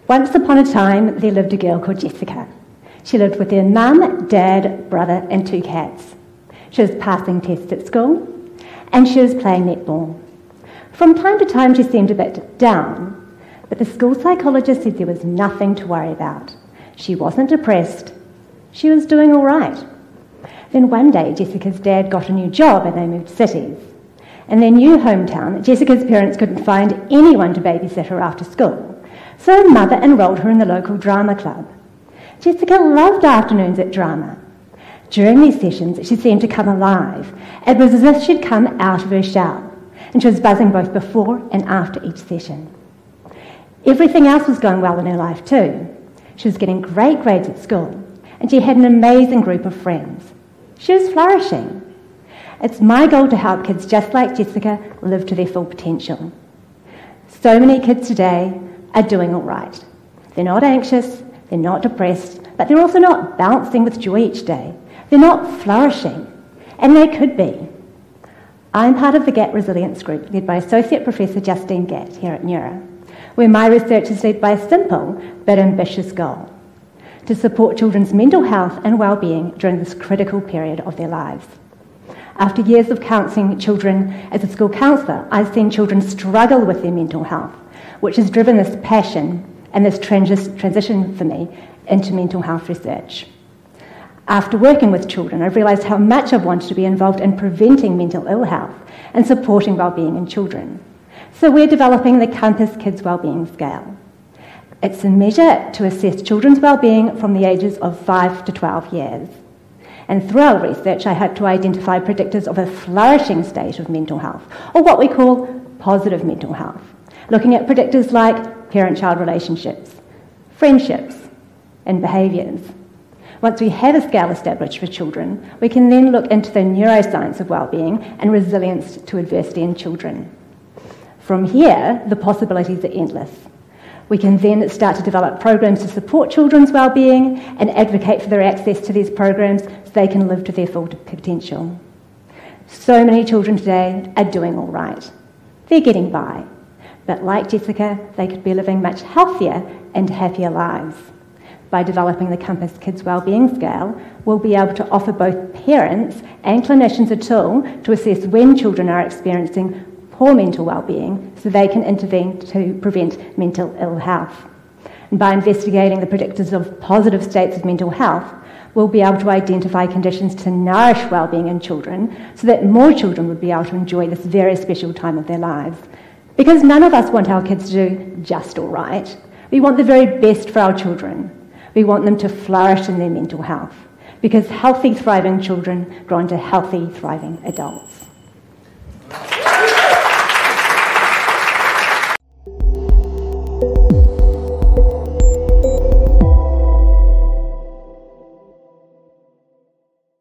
Once upon a time, there lived a girl called Jessica. She lived with her mum, dad, brother and 2 cats. She was passing tests at school and she was playing netball. From time to time, she seemed a bit down, but the school psychologist said there was nothing to worry about. She wasn't depressed. She was doing all right. Then one day, Jessica's dad got a new job and they moved cities. In their new hometown, Jessica's parents couldn't find anyone to babysit her after school, so her mother enrolled her in the local drama club. Jessica loved afternoons at drama. During these sessions, she seemed to come alive. It was as if she'd come out of her shell, and she was buzzing both before and after each session. Everything else was going well in her life too. She was getting great grades at school, and she had an amazing group of friends. She was flourishing. It's my goal to help kids just like Jessica live to their full potential. So many kids today are doing all right. They're not anxious, they're not depressed, but they're also not bouncing with joy each day. They're not flourishing, and they could be. I'm part of the GAT Resilience Group, led by Associate Professor Justine Gatt here at NeuRA, where my research is led by a simple but ambitious goal: to support children's mental health and well-being during this critical period of their lives. After years of counselling children as a school counsellor, I've seen children struggle with their mental health, which has driven this passion and this transition for me into mental health research. After working with children, I've realised how much I've wanted to be involved in preventing mental ill health and supporting well-being in children. So we're developing the Compass Kids Wellbeing Scale. It's a measure to assess children's well-being from the ages of 5 to 12 years. And through our research, I hope to identify predictors of a flourishing state of mental health, or what we call positive mental health, looking at predictors like parent-child relationships, friendships, and behaviours. Once we have a scale established for children, we can then look into the neuroscience of well-being and resilience to adversity in children. From here, the possibilities are endless. We can then start to develop programs to support children's well-being and advocate for their access to these programs so they can live to their full potential. So many children today are doing all right. They're getting by. But like Jessica, they could be living much healthier and happier lives. By developing the Compass Kids Wellbeing Scale, we'll be able to offer both parents and clinicians a tool to assess when children are experiencing poor mental well-being so they can intervene to prevent mental ill health. And by investigating the predictors of positive states of mental health, we'll be able to identify conditions to nourish well-being in children so that more children would be able to enjoy this very special time of their lives. Because none of us want our kids to do just all right. We want the very best for our children. We want them to flourish in their mental health, because healthy, thriving children grow into healthy, thriving adults.